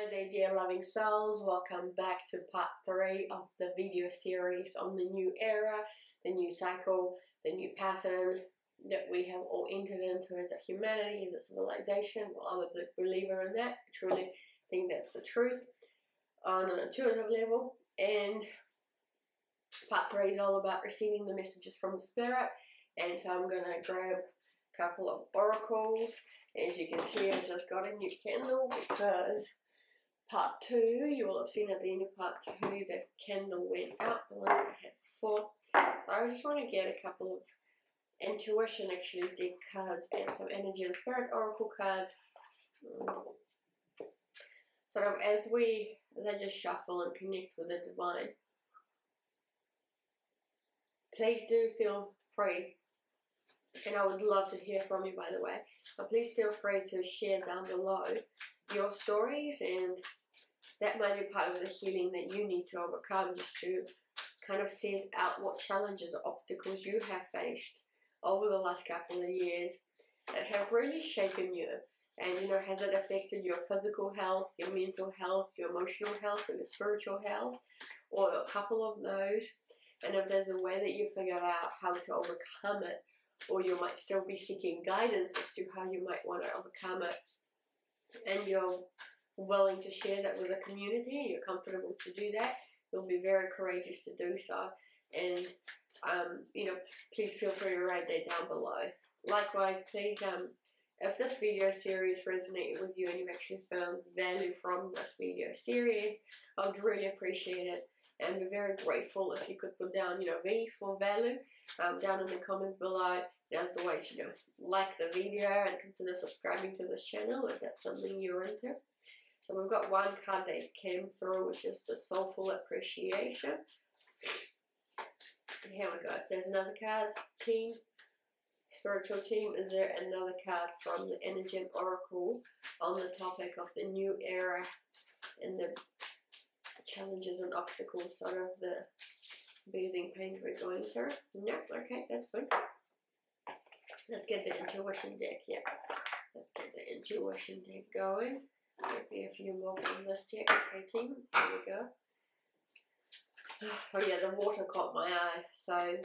Hello there dear loving souls, welcome back to part 3 of the video series on the new era, the new cycle, the new pattern that we have all entered into as a humanity, as a civilization. Well, I'm a big believer in that. I truly think that's the truth on an intuitive level. And part 3 is all about receiving the messages from the spirit. And so I'm going to grab a couple of oracles. As you can see, I just got a new candle because part 2, you will have seen at the end of part 2, the candle went out, the one that I had before. So I just want to get a couple of intuition, actually, deck cards and some energy and spirit oracle cards. Sort of as I just shuffle and connect with the divine, please do feel free. And I would love to hear from you, by the way. So please feel free to share down below your stories, and that might be part of the healing that you need to overcome, just to kind of set out what challenges or obstacles you have faced over the last couple of years that have really shaken you. And, you know, has it affected your physical health, your mental health, your emotional health, or your spiritual health, or a couple of those? And if there's a way that you figured out how to overcome it, or you might still be seeking guidance as to how you might want to overcome it, and you're willing to share that with the community, you're comfortable to do that, you'll be very courageous to do so. And you know, please feel free to write that down below. Likewise, please, if this video series resonated with you and you've actually found value from this video series, I would really appreciate it and be very grateful if you could put down, you know, V for value down in the comments below. That's the way to like the video and consider subscribing to this channel if that's something you're into. So we've got one card that came through, which is the soulful appreciation. And here we go. If there's another card, team, spiritual team, is there another card from the energy and oracle on the topic of the new era and the challenges and obstacles, sort of the breathing pains we're going through? No, okay, that's fine. Let's get the intuition deck. Yeah, let's get the intuition deck going. Maybe a few more from this deck. Okay, team, here we go. Oh yeah, the water caught my eye. So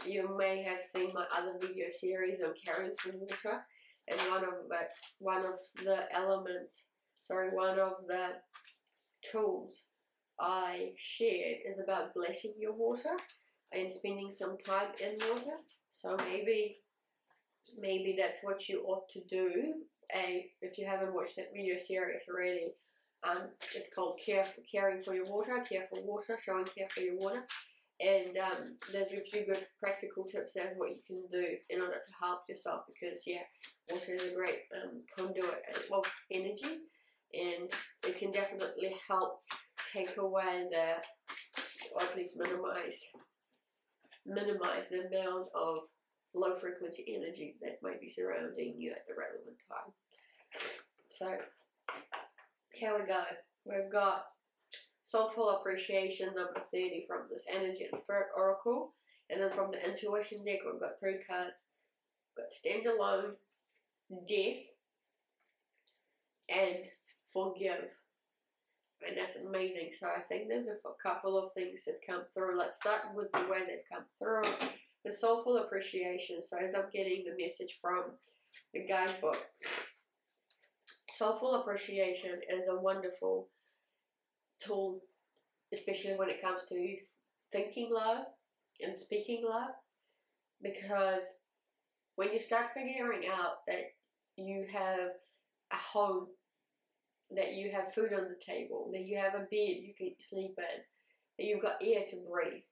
you may have seen my other video series on carrying some water, and one of the tools I shared is about blessing your water and spending some time in water. So maybe that's what you ought to do. If you haven't watched that video series already, it's called Caring for Your Water, Care for Water, Showing Care for Your Water. And there's a few good practical tips as what you can do in order to help yourself, because yeah, water is a great conduit of energy, and it can definitely help take away or at least minimize the amount of low frequency energy that might be surrounding you at the relevant time. So here we go. We've got soulful appreciation number 30 from this energy and spirit oracle, and then from the intuition deck we've got 3 cards. We've got stand alone, death, and forgive. And that's amazing. So I think there's a couple of things that come through. Let's start with the way they've come through. The soulful appreciation. So as I'm getting the message from the guidebook, soulful appreciation is a wonderful tool, especially when it comes to thinking love and speaking love, because when you start figuring out that you have a home, that you have food on the table, that you have a bed you can sleep in, that you've got air to breathe,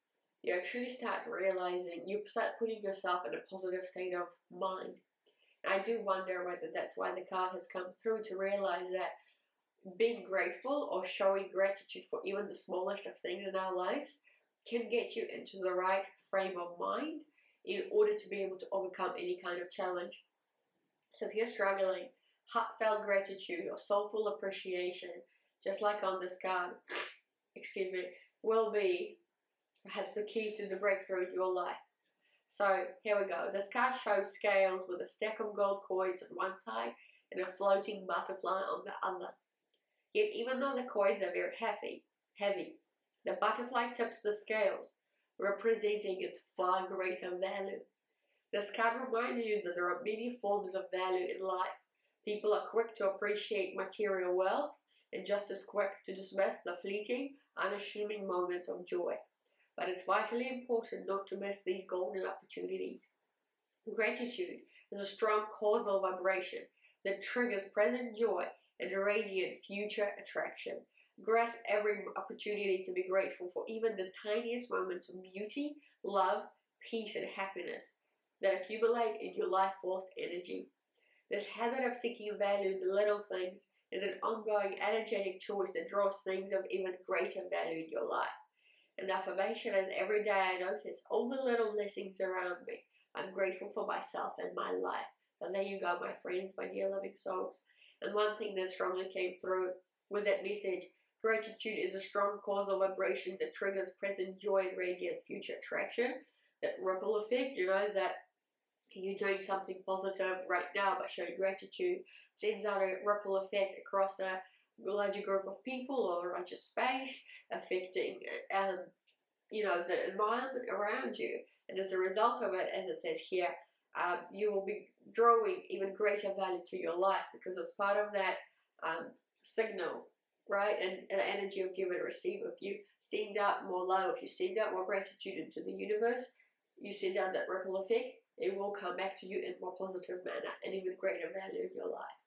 you actually start realizing, you start putting yourself in a positive state of mind. And I do wonder whether that's why the card has come through, to realize that being grateful or showing gratitude for even the smallest of things in our lives can get you into the right frame of mind in order to be able to overcome any kind of challenge. So if you're struggling, heartfelt gratitude or soulful appreciation, just like on this card, excuse me, will be perhaps the key to the breakthrough in your life. So here we go. This card shows scales with a stack of gold coins on one side and a floating butterfly on the other. Yet even though the coins are very heavy, the butterfly tips the scales, representing its far greater value. This card reminds you that there are many forms of value in life. People are quick to appreciate material wealth and just as quick to dismiss the fleeting, unassuming moments of joy. But it's vitally important not to miss these golden opportunities. Gratitude is a strong causal vibration that triggers present joy and radiant future attraction. Grasp every opportunity to be grateful for even the tiniest moments of beauty, love, peace, and happiness that accumulate in your life force energy. This habit of seeking value in the little things is an ongoing energetic choice that draws things of even greater value in your life. An affirmation is every day I notice all the little blessings around me. I'm grateful for myself and my life. And there you go, my friends, my dear loving souls. And one thing that strongly came through with that message, gratitude is a strong causal vibration that triggers present joy and radiant future attraction. That ripple effect, that you're doing something positive right now by showing gratitude sends out a ripple effect across a larger group of people or a larger space, affecting the environment around you. And as a result of it, as it says here, you will be drawing even greater value to your life because it's part of that signal, right? And the energy of give and receive. If you send out more love, if you send out more gratitude into the universe, you send out that ripple effect, it will come back to you in a more positive manner and even greater value in your life.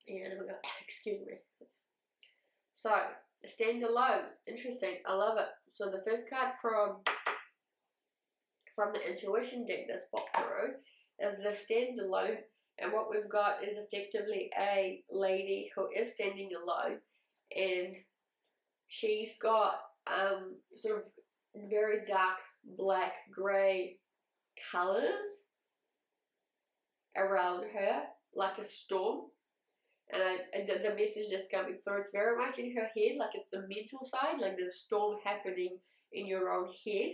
Yeah, there we go. Excuse me. So, stand alone. Interesting. I love it. So the first card from the intuition deck that's popped through is the stand alone. And what we've got is effectively a lady who is standing alone, and she's got sort of very dark black grey colours around her, like a storm. And the message that's coming through, it's very much in her head, like it's the mental side, like there's a storm happening in your own head,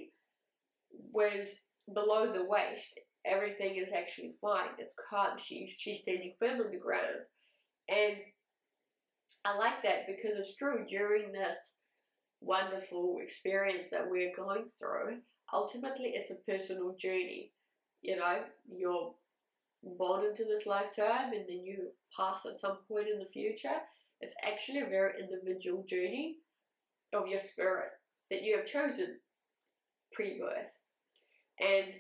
whereas below the waist, everything is actually fine. It's calm. She's standing firm on the ground. And I like that because it's true, during this wonderful experience that we're going through, ultimately it's a personal journey. You're born into this lifetime and then you pass at some point in the future. It's actually a very individual journey of your spirit that you have chosen pre-birth. And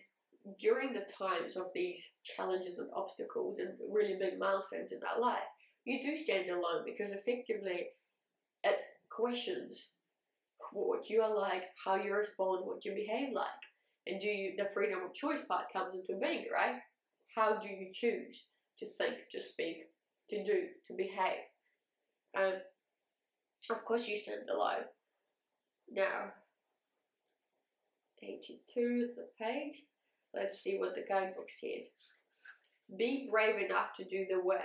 during the times of these challenges and obstacles and really big milestones in our life, you do stand alone because effectively it questions what you are like, how you respond, what you behave like. And the freedom of choice part comes into being, right? How do you choose to think, to speak, to do, to behave? Of course you stand alone. Now, 82 is the page. Let's see what the guidebook says. Be brave enough to do the work.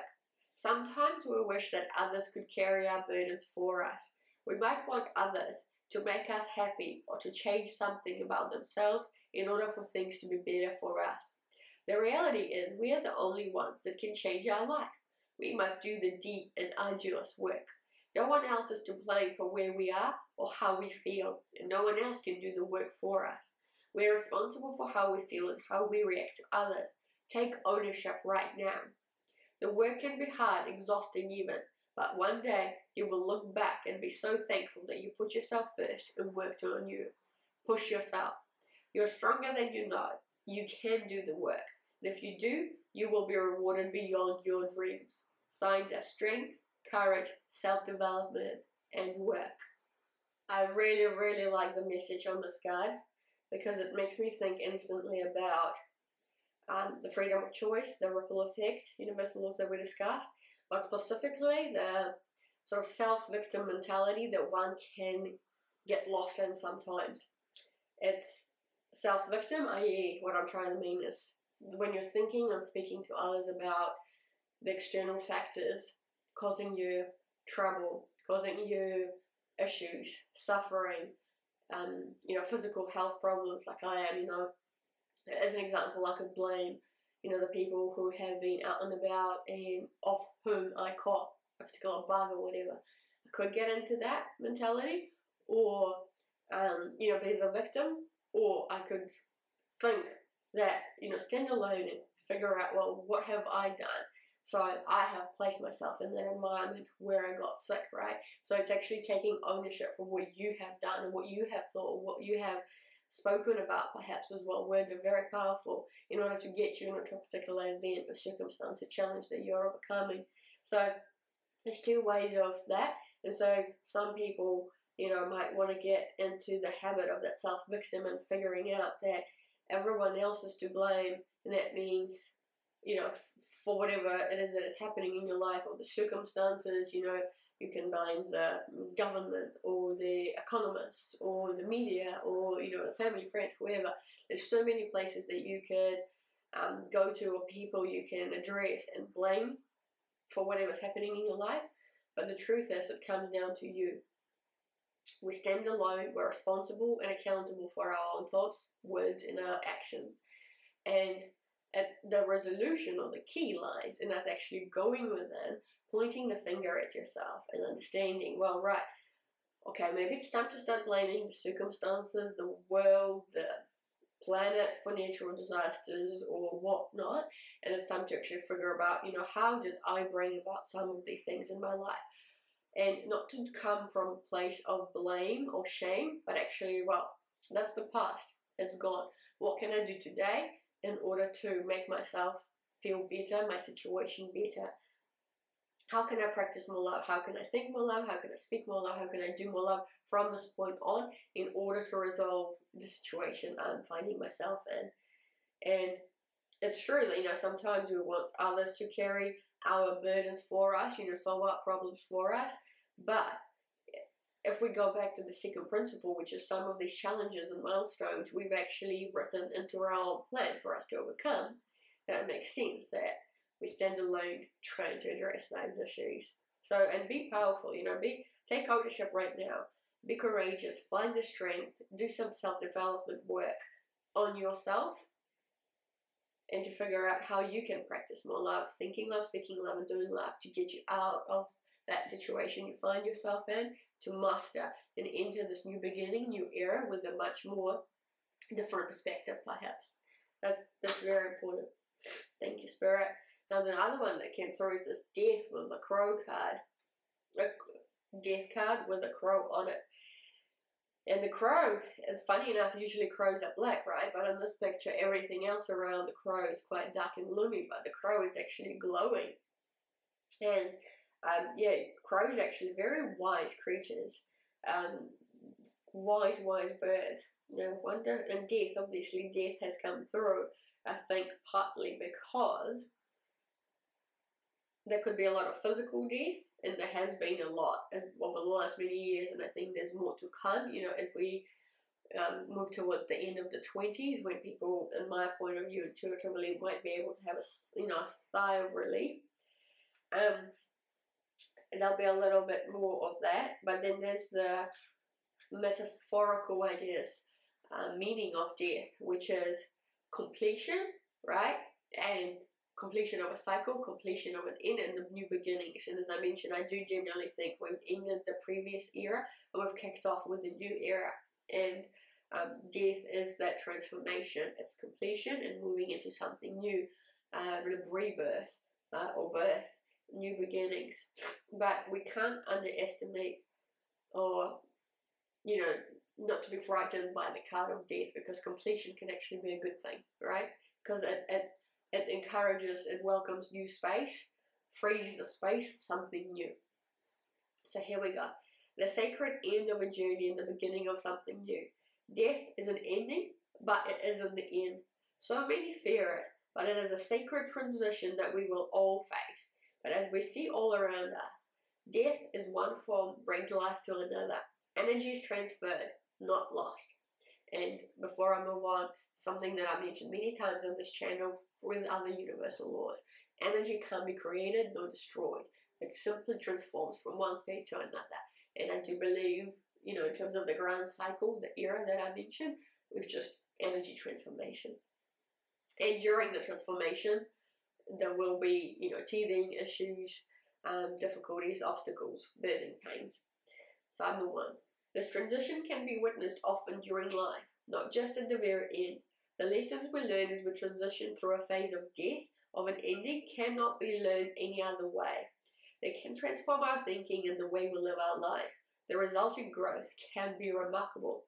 Sometimes we wish that others could carry our burdens for us. We might want others to make us happy or to change something about themselves in order for things to be better for us. The reality is we are the only ones that can change our life. We must do the deep and arduous work. No one else is to blame for where we are or how we feel, and no one else can do the work for us. We are responsible for how we feel and how we react to others. Take ownership right now. The work can be hard, exhausting even, but one day you will look back and be so thankful that you put yourself first and worked on you. Push yourself. You're stronger than you know. You can do the work. And if you do, you will be rewarded beyond your dreams. Signs are strength, courage, self-development, and work. I really, really like the message on this card because it makes me think instantly about the freedom of choice, the ripple effect, universal laws that we discussed, but specifically the sort of self-victim mentality that one can get lost in sometimes. It's self-victim, i.e. what I'm trying to mean is when you're thinking and speaking to others about the external factors causing you trouble, causing you issues, suffering, physical health problems like I am, as an example, I could blame, the people who have been out and about and of whom I caught a particular bug or whatever. I could get into that mentality, or you know, be the victim, or I could think that, you know, stand alone and figure out, well, what have I done? So I have placed myself in that environment where I got sick, right? So it's actually taking ownership for what you have done and what you have thought, what you have spoken about perhaps as well. Words are very powerful in order to get you into a particular event, a circumstance, a challenge that you're overcoming. So there's two ways of that. And so some people, you know, might want to get into the habit of that self-victim and figuring out that everyone else is to blame, and that means, you know, for whatever it is that is happening in your life or the circumstances, you know, you can blame the government or the economists or the media or, you know, the family, friends, whoever. There's so many places that you could go to, or people you can address and blame for whatever's happening in your life. But the truth is, it comes down to you. We stand alone, we're responsible and accountable for our own thoughts, words, and our actions. And the resolution or the key lies in us actually going within, pointing the finger at yourself and understanding, well, right, okay, maybe it's time to start blaming the circumstances, the world, the planet for natural disasters or whatnot, and it's time to actually figure about, you know, how did I bring about some of these things in my life? And not to come from a place of blame or shame, but actually, well, that's the past, it's gone. What can I do today in order to make myself feel better, my situation better? How can I practice more love? How can I think more love? How can I speak more love? How can I do more love from this point on in order to resolve the situation I'm finding myself in? And it's true, you know, sometimes we want others to carry our burdens for us, you know, solve our problems for us. But if we go back to the second principle, which is some of these challenges and milestones we've actually written into our own plan for us to overcome, that makes sense that we stand alone trying to address those issues. So, and be powerful, you know, take ownership right now. Be courageous, find the strength, do some self-development work on yourself, and to figure out how you can practice more love, thinking love, speaking love, and doing love to get you out of that situation you find yourself in, to master and enter this new beginning, new era with a much more different perspective, perhaps. That's very important. Thank you, Spirit. Now, the other one that came through is this death with the crow card. A death card with a crow on it. And the crow, and funny enough, usually crows are black, right? But in this picture, everything else around the crow is quite dark and gloomy, but the crow is actually glowing. And yeah, crows are actually very wise creatures. Wise birds. You know, wonder, and death, obviously, death has come through, I think, partly because there could be a lot of physical death, and there has been a lot over the last many years, and I think there's more to come, you know, as we move towards the end of the 20s, when people, in my point of view, intuitively might be able to have a sigh of relief. There'll be a little bit more of that, but then there's the metaphorical, I guess, meaning of death, which is completion, right? And completion of a cycle, completion of an end, and the new beginnings. And as I mentioned, I do generally think we've ended the previous era and we've kicked off with the new era. And death is that transformation. It's completion and moving into something new, rebirth or birth, new beginnings. But we can't underestimate, or, you know, not to be frightened by the card of death, because completion can actually be a good thing, right? Because it encourages, it welcomes new space, frees the space for something new. So here we go. The sacred end of a journey and the beginning of something new. Death is an ending, but it isn't the end. So many fear it, but it is a sacred transition that we will all face. But as we see all around us, death is one form, brings life to another. Energy is transferred, not lost. And before I move on, something that I mentioned many times on this channel with other universal laws. Energy can't be created nor destroyed. It simply transforms from one state to another. And I do believe, you know, in terms of the grand cycle, the era that I mentioned, with just energy transformation. And during the transformation, there will be, you know, teething issues, difficulties, obstacles, birthing pains. So number 1. This transition can be witnessed often during life, not just at the very end. The lessons we learn as we transition through a phase of death, of an ending, cannot be learned any other way. They can transform our thinking and the way we live our life. The resulting growth can be remarkable.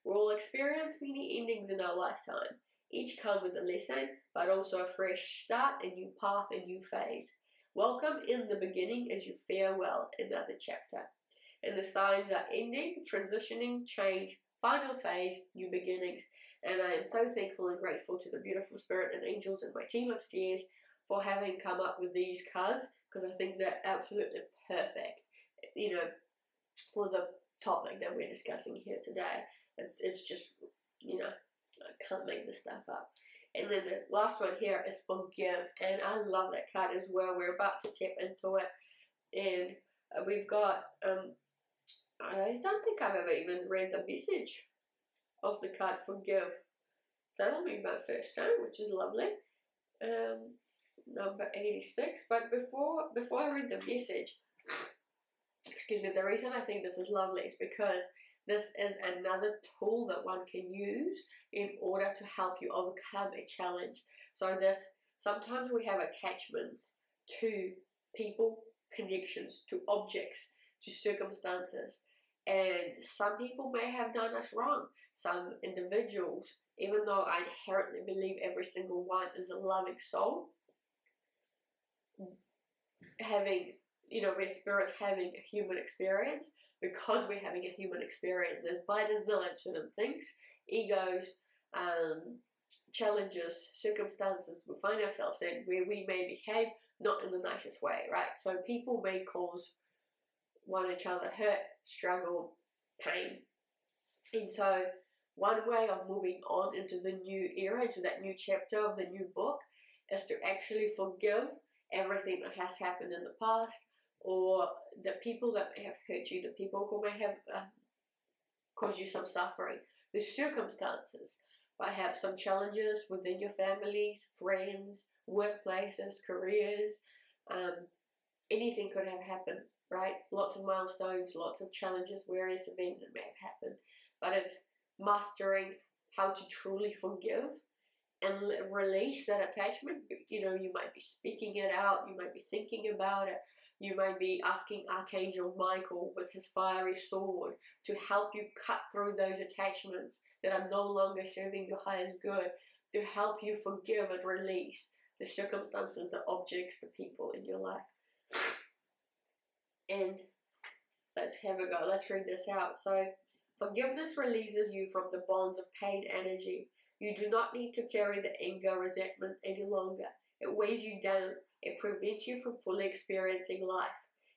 We will experience many endings in our lifetime. Each come with a lesson, but also a fresh start, a new path, a new phase. Welcome in the beginning as you farewell another chapter. And the signs are ending, transitioning, change, final phase, new beginnings. And I am so thankful and grateful to the beautiful spirit and angels and my team upstairs for having come up with these cards, because I think they're absolutely perfect, you know, for the topic that we're discussing here today. It's just, you know, I can't make this stuff up. And then the last one here is forgive, and I love that card as well. We're about to tap into it, and we've got I don't think I've ever even read the message of the card forgive. So that'll be my first time, which is lovely. Number 86. But before I read the message, excuse me, the reason I think this is lovely is because this is another tool that one can use in order to help you overcome a challenge. So sometimes we have attachments to people, connections, to objects, to circumstances. And some people may have done us wrong. Some individuals, even though I inherently believe every single one is a loving soul, having, you know, we're spirits having a human experience. Because we're having a human experience, there's by design certain things, egos, challenges, circumstances we find ourselves in where we may behave not in the nicest way, right? So people may cause one each other hurt, struggle, pain. And so one way of moving on into the new era, into that new chapter of the new book, is to actually forgive everything that has happened in the past, or the people that may have hurt you, the people who may have caused you some suffering, the circumstances, perhaps some challenges within your families, friends, workplaces, careers, anything could have happened, right? Lots of milestones, lots of challenges, various events that may have happened, but it's mastering how to truly forgive and release that attachment. You know, you might be speaking it out, you might be thinking about it, you might be asking Archangel Michael with his fiery sword to help you cut through those attachments that are no longer serving your highest good, to help you forgive and release the circumstances, the objects, the people in your life. And let's have a go. Let's read this out. So, forgiveness releases you from the bonds of pain energy. You do not need to carry the anger, resentment any longer. It weighs you down. It prevents you from fully experiencing life.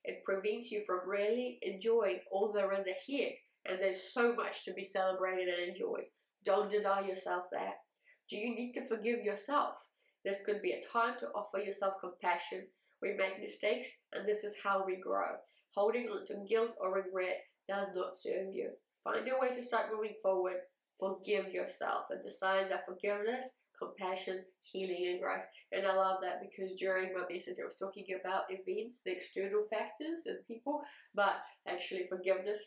It prevents you from really enjoying all there is ahead. And there's so much to be celebrated and enjoyed. Don't deny yourself that. Do you need to forgive yourself? This could be a time to offer yourself compassion. We make mistakes, and this is how we grow. Holding on to guilt or regret does not serve you. Find a way to start moving forward. Forgive yourself. And the signs are forgiveness, compassion, healing, and growth. And I love that, because during my message I was talking about events, the external factors and people, but actually forgiveness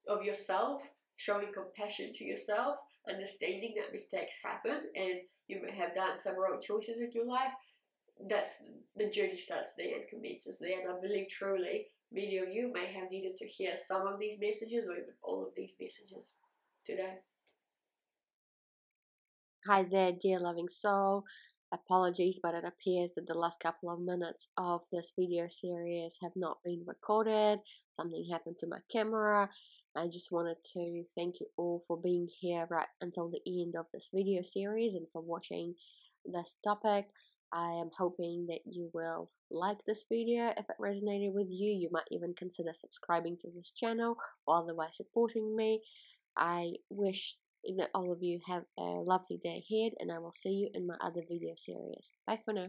of yourself, showing compassion to yourself, understanding that mistakes happen and you may have done some wrong choices in your life. That's the journey starts there and commences there. And I believe truly many of you may have needed to hear some of these messages or even all of these messages today. Hi there, dear loving soul. Apologies, but it appears that the last couple of minutes of this video series have not been recorded. Something happened to my camera. I just wanted to thank you all for being here right until the end of this video series and for watching this topic. I am hoping that you will like this video. If it resonated with you, you might even consider subscribing to this channel or otherwise supporting me. I wish that all of you have a lovely day ahead, and I will see you in my other video series. Bye for now.